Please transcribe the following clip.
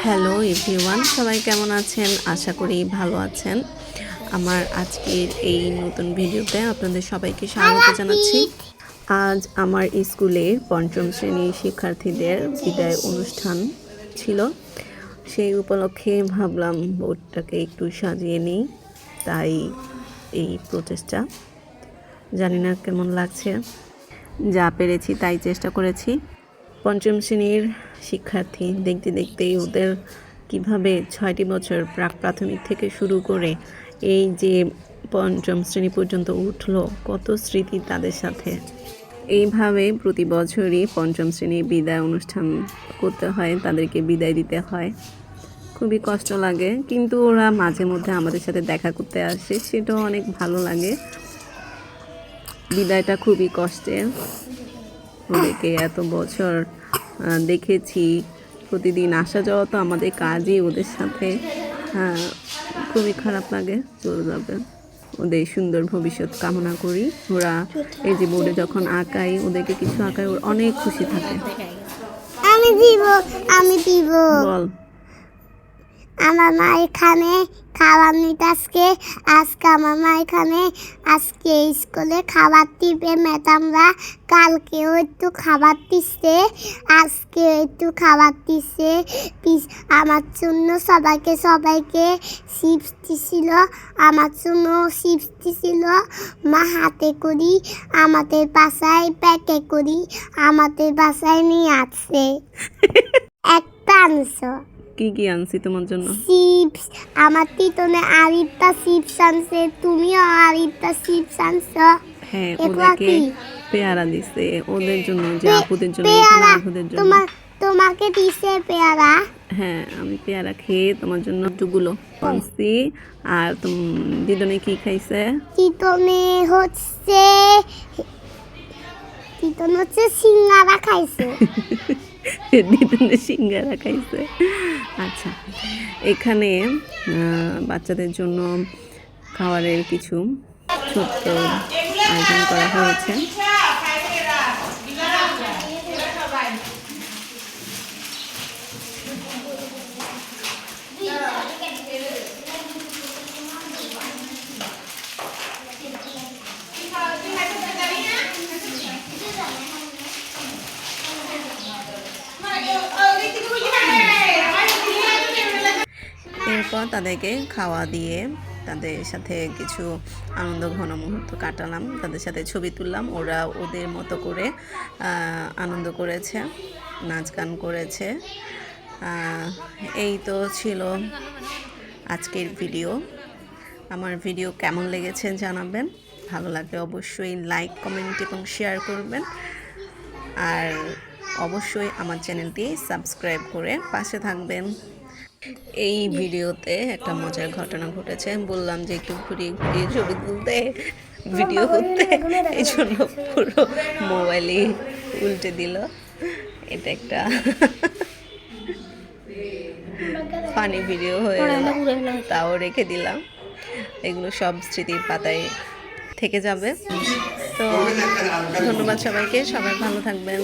Hello everyone, সবাই কেমন আছেন? আশা করি ভালো আছেন। আমার আজকের এই নতুন ভিডিওতে আপনাদের সবাইকে স্বাগত জানাচ্ছি। আজ আমার স্কুলের পঞ্চম শ্রেণীর শিক্ষার্থীদের বিদায় অনুষ্ঠান ছিল। সেই উপলক্ষে ভাবলাম বোর্ডটাকে একটু সাজিয়ে নিই, তাই এই প্রচেষ্টা। জানি না কেমন লাগছে, যা পেরেছি তাই চেষ্টা করেছি। পঞ্চম শ্রেণীর শিক্ষার্থী দেখতে দেখতেই ওদের কিভাবে 6টি বছর প্রাক প্রাথমিক থেকে শুরু করে এই যে পঞ্চম শ্রেণী পর্যন্ত উঠলো, কত স্মৃতি তাদের সাথে। এইভাবে প্রতি বছরই পঞ্চম শ্রেণীর বিদায় অনুষ্ঠান করতে হয়, তাদেরকে বিদায় দিতে হয়। খুবই কষ্ট লাগে, কিন্তু ওরা মাঝে মধ্যে আমাদের সাথে দেখা করতে আসে, সেটাও অনেক ভালো লাগে। বিদায়টা খুবই কষ্টের। ওদেরকে এত বছর দেখেছি, প্রতিদিন আসা যাওয়া তো আমাদের কাজই ওদের সাথে। খুবই খারাপ লাগে, চলে যাবে। ওদের সুন্দর ভবিষ্যৎ কামনা করি। ওরা এই যে বোর্ডে যখন আঁকাই, ওদেরকে কিছু আঁকায়, ওরা অনেক খুশি থাকে। বল। আমার মা এখানে খাবার নিতে আজকে আমার মা এখানে আজকে স্কুলে খাবার দিবে ম্যাডামরা। কালকেও একটু খাবার দিচ্ছে, আজকে একটু খাবার দিচ্ছে। আমার জন্য সবাইকে চিপস দিছিল, আমার জন্য চিপস দিছিল। মা হাতে করি আমাদের বাসায় প্যাকে করি আমাদের বাসায় নিয়ে আসছে। একটা আনছো? কি কি আনছি তোমার জন্য? চিপস। আমার তিতনে আরিফটা চিপস আনছে, তুমিও আরিফটা চিপস আনছো। হ্যাঁ, ওদেরকে পেয়ারা দিছে, ওদের জন্য, যে আপুদের জন্য, আপুদের জন্য। তোমাকে দিছে পেয়ারা? হ্যাঁ, আমি পেয়ারা খেয়ে তোমার জন্য দুগুলো আনছি। আর দিদনে কি খাইছে? তিতনে হচ্ছে সিঙ্গারা খাইছে। দিদনে সিঙ্গারা খাইছে। আচ্ছা, এখানে বাচ্চাদের জন্য খাবারের কিছু ছোট্ট আয়োজন করা হয়েছে। এরপর তাদেরকে খাওয়া দিয়ে তাদের সাথে কিছু আনন্দ ঘন মুহূর্ত কাটালাম, তাদের সাথে ছবি তুললাম। ওরা ওদের মতো করে আনন্দ করেছে, নাচ গান করেছে। এই তো ছিল আজকের ভিডিও। আমার ভিডিও কেমন লেগেছে জানাবেন। ভালো লাগলে অবশ্যই লাইক, কমেন্ট এবং শেয়ার করবেন। আর অবশ্যই আমার চ্যানেলটি সাবস্ক্রাইব করে পাশে থাকবেন। এই ভিডিওতে একটা মজার ঘটনা ঘটেছে। বললাম যে একটু ঘুরিয়ে ঘুরিয়ে ছবি তুলতে, ভিডিও করতে, এই জন্য পুরো মোবাইলে উল্টে দিল। এটা একটা ফানি ভিডিও হয়ে গেল, তাও রেখে দিলাম। এগুলো সব স্মৃতির পাতায় থেকে যাবে। তো ধন্যবাদ সবাইকে, সবাই ভালো থাকবেন।